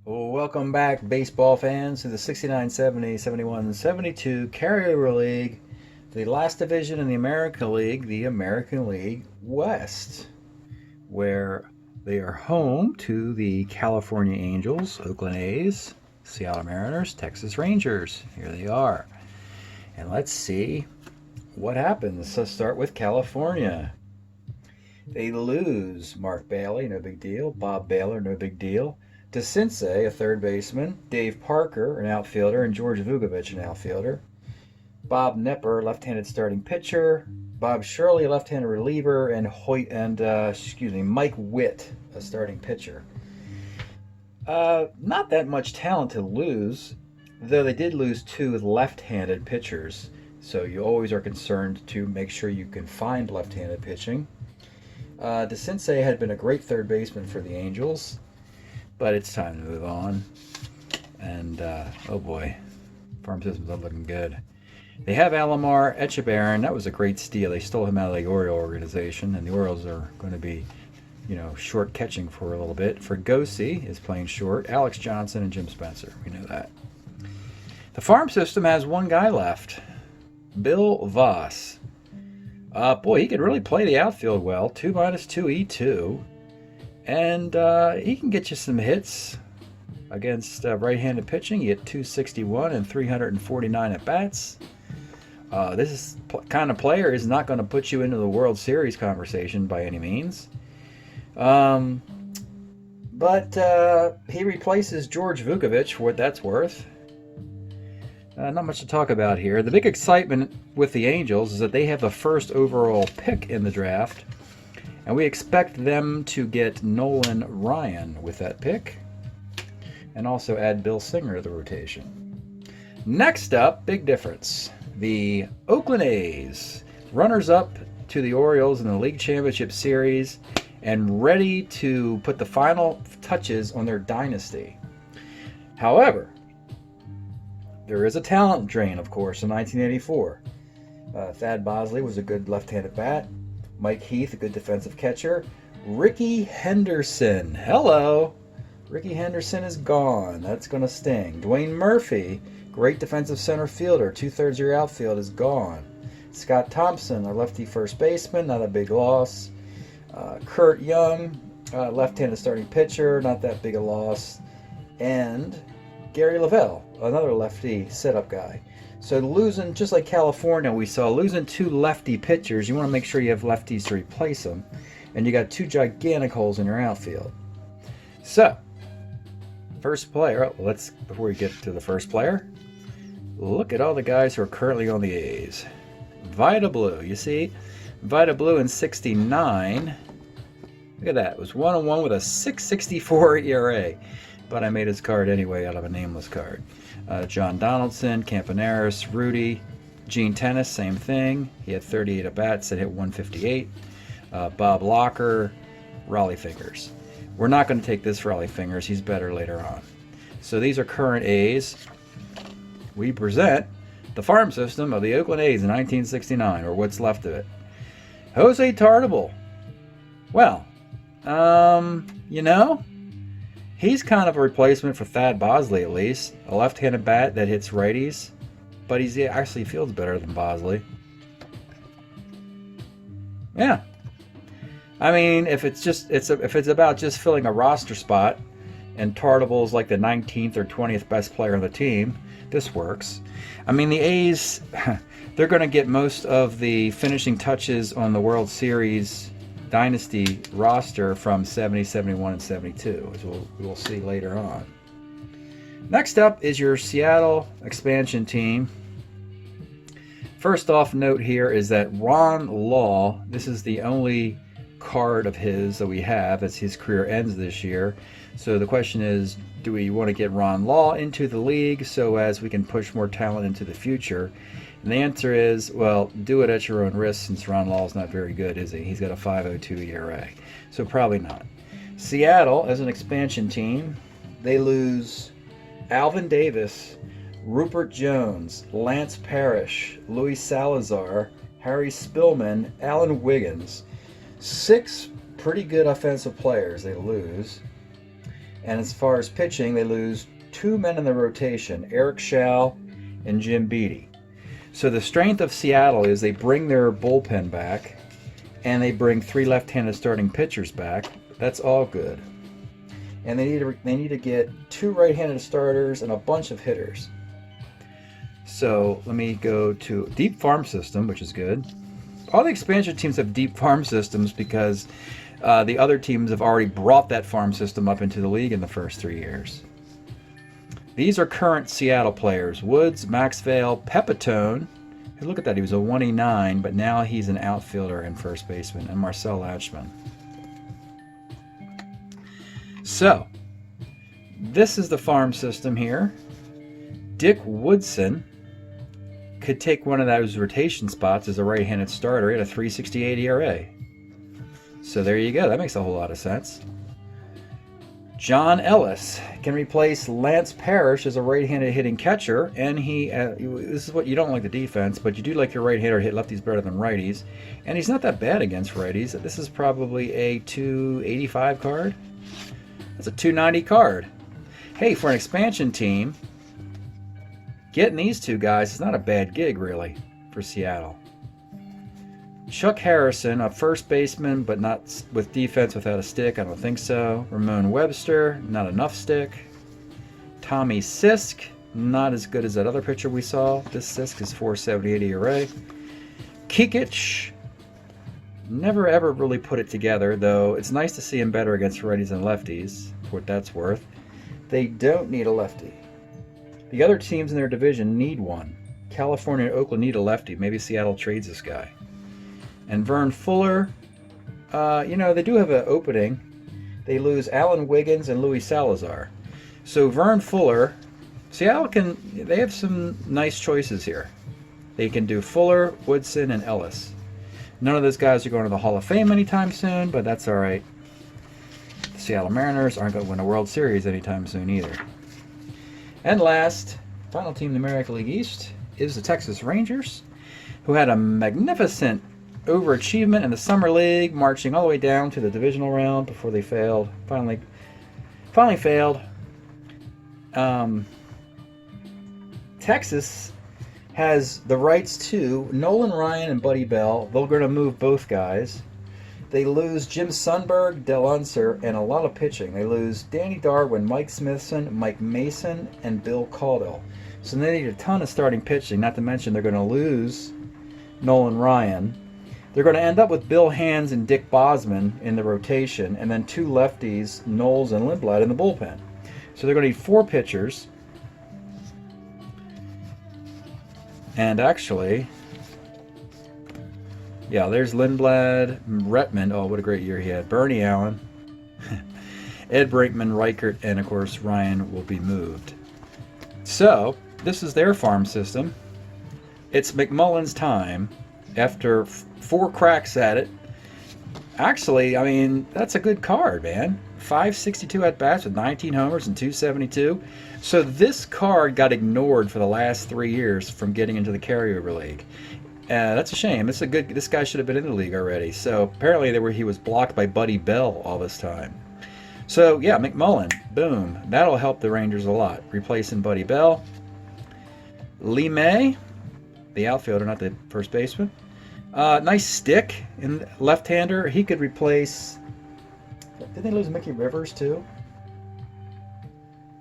Well, welcome back, baseball fans, to the 69, 70, 71, 72 Carryover League, the last division in the American League, the American League West, where they are home to the California Angels, Oakland A's, Seattle Mariners, Texas Rangers. Here they are. And let's see what happens. Let's start with California. They lose Mark Bailey, no big deal. Bob Baylor, no big deal. DeCinces, a third baseman. Dave Parker, an outfielder. And George Vukovic, an outfielder. Bob Nepper, left-handed starting pitcher. Bob Shirley, left-handed reliever. And Mike Witt, a starting pitcher. Not that much talent to lose, though they did lose two left-handed pitchers. So you always are concerned to make sure you can find left-handed pitching. DeCinces had been a great third baseman for the Angels, but it's time to move on. And, oh boy, farm system's not looking good. They have Alamar Echebarren. That was a great steal. They stole him out of the Oriole organization, and the Orioles are going to be, short catching for a little bit. Fergosi is playing short. Alex Johnson and Jim Spencer. We know that. The farm system has one guy left, Bill Voss. Boy, he can really play the outfield well. 2-2 E2. And he can get you some hits against right-handed pitching. He hit 261 and 349 at-bats. This kind of player is not going to put you into the World Series conversation by any means. But he replaces George Vukovic for what that's worth. Not much to talk about here. The big excitement with the Angels is that they have the first overall pick in the draft, and we expect them to get Nolan Ryan with that pick, and also add Bill Singer to the rotation. Next up, big difference. The Oakland A's, runners-up to the Orioles in the League Championship Series, and ready to put the final touches on their dynasty. However, there is a talent drain, of course, in 1984. Thad Bosley was a good left-handed bat. Mike Heath, a good defensive catcher. Ricky Henderson. Hello. Ricky Henderson is gone. That's going to sting. Dwayne Murphy, great defensive center fielder. 2/3 of your outfield is gone. Scott Thompson, a lefty first baseman. Not a big loss. Kurt Young, left-handed starting pitcher. Not that big a loss. And Gary Lavelle, another lefty setup guy. So losing, just like California we saw, losing two lefty pitchers, you want to make sure you have lefties to replace them. And you got two gigantic holes in your outfield. So, first player, before we get to the first player, look at all the guys who are currently on the A's. Vida Blue, you see? Vida Blue in 69. Look at that, it was 1-1 with a 6.64 ERA. But I made his card anyway out of a nameless card. John Donaldson, Campaneris, Rudy, Gene Tennis, same thing. He had 38 at-bats that hit 158. Bob Locker, Raleigh Fingers. We're not going to take this Raleigh Fingers. He's better later on. So these are current A's. We present the farm system of the Oakland A's in 1969, or what's left of it. Jose Tartabull. Well, he's kind of a replacement for Thad Bosley, at least. A left-handed bat that hits righties, but he actually fields better than Bosley. Yeah. I mean, if it's about just filling a roster spot, and Tartabull's like the 19th or 20th best player on the team, this works. I mean, the A's, they're going to get most of the finishing touches on the World Series Dynasty roster from 70, 71, and 72, as we'll see later on. Next up is your Seattle expansion team. First off, note here is that Ron Law, this is the only card of his that we have as his career ends this year. So the question is, do we want to get Ron Law into the league so as we can push more talent into the future? And the answer is, well, do it at your own risk, since Ron Law's not very good, is he? He's got a 5.02 ERA. So probably not. Seattle, as an expansion team, they lose Alvin Davis, Rupert Jones, Lance Parrish, Luis Salazar, Harry Spillman, Alan Wiggins. 6 pretty good offensive players they lose. And as far as pitching, they lose 2 men in the rotation, Eric Schall and Jim Beattie. So the strength of Seattle is they bring their bullpen back, and they bring 3 left-handed starting pitchers back. That's all good. And they need to get 2 right-handed starters and a bunch of hitters. So let me go to deep farm system, which is good. All the expansion teams have deep farm systems because the other teams have already brought that farm system up into the league in the first 3 years. These are current Seattle players. Woods, Maxwell, Pepitone. Hey, look at that. He was a 189, but now he's an outfielder and first baseman. And Marcel Lachman. So, this is the farm system here. Dick Woodson could take one of those rotation spots as a right-handed starter at a 3.68 ERA. So there you go. That makes a whole lot of sense. John Ellis can replace Lance Parrish as a right-handed hitting catcher, and this is what you don't like the defense, but you do like your right-hander hit lefties better than righties, and he's not that bad against righties. This is probably a 285 card. That's a 290 card. Hey, for an expansion team, getting these 2 guys is not a bad gig, really, for Seattle. Chuck Harrison, a first baseman, but not with defense without a stick. I don't think so. Ramon Webster, not enough stick. Tommy Sisk, not as good as that other pitcher we saw. This Sisk is 4.78 ERA. Kikich, never ever really put it together, though it's nice to see him better against righties and lefties, for what that's worth. They don't need a lefty. The other teams in their division need one. California and Oakland need a lefty. Maybe Seattle trades this guy. And Vern Fuller, they do have an opening. They lose Alan Wiggins and Luis Salazar. So Vern Fuller, Seattle they have some nice choices here. They can do Fuller, Woodson, and Ellis. None of those guys are going to the Hall of Fame anytime soon, but that's all right. The Seattle Mariners aren't going to win a World Series anytime soon either. And last, final team in the American League East is the Texas Rangers, who had a magnificent overachievement in the Summer League, marching all the way down to the divisional round before they failed. Finally failed. Texas has the rights to Nolan Ryan and Buddy Bell. They're going to move both guys. They lose Jim Sundberg, Del Unser, and a lot of pitching. They lose Danny Darwin, Mike Smithson, Mike Mason, and Bill Caldwell. So they need a ton of starting pitching, not to mention they're going to lose Nolan Ryan. They're going to end up with Bill Hands and Dick Bosman in the rotation, and then 2 lefties, Knowles and Lindblad, in the bullpen. So they're going to need 4 pitchers. And actually, yeah, there's Lindblad, Retman. Oh, what a great year he had. Bernie Allen, Ed Brinkman, Reichert, and of course Ryan will be moved. So this is their farm system. It's McMullen's time. After 4 cracks at it, actually, I mean, that's a good card, man. 562 at-bats with 19 homers and 272. So this card got ignored for the last 3 years from getting into the Carryover League. That's a shame. This guy should have been in the league already. So apparently he was blocked by Buddy Bell all this time. So yeah, McMullen, boom. That'll help the Rangers a lot. Replacing Buddy Bell. Lee May, the outfielder, not the first baseman. Nice stick in left-hander. He could replace... Did they lose Mickey Rivers too?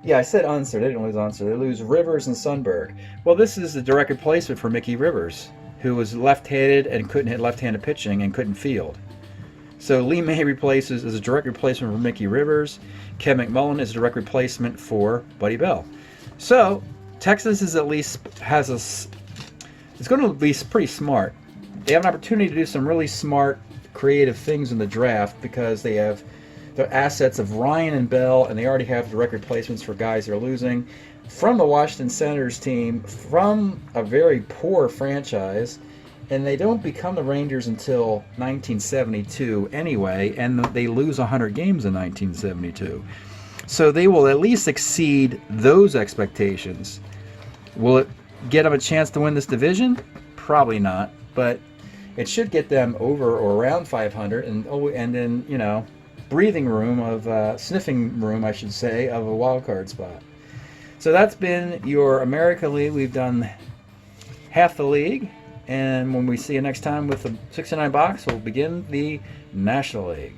Yeah, I said Unser. They didn't lose Unser. They lose Rivers and Sundberg. Well, this is the direct replacement for Mickey Rivers, who was left-handed and couldn't hit left-handed pitching and couldn't field. So Lee May replaces as a direct replacement for Mickey Rivers. Ken McMullen is a direct replacement for Buddy Bell. So Texas is at least it's going to be pretty smart. They have an opportunity to do some really smart, creative things in the draft because they have the assets of Ryan and Bell, and they already have direct replacements for guys they're losing from the Washington Senators team, from a very poor franchise, and they don't become the Rangers until 1972 anyway, and they lose 100 games in 1972. So they will at least exceed those expectations. Will it get them a chance to win this division? Probably not, but it should get them over or around 500, and then, breathing room of sniffing room, I should say, of a wild card spot. So that's been your America League. We've done half the league, and when we see you next time with the 69 box, we'll begin the National League.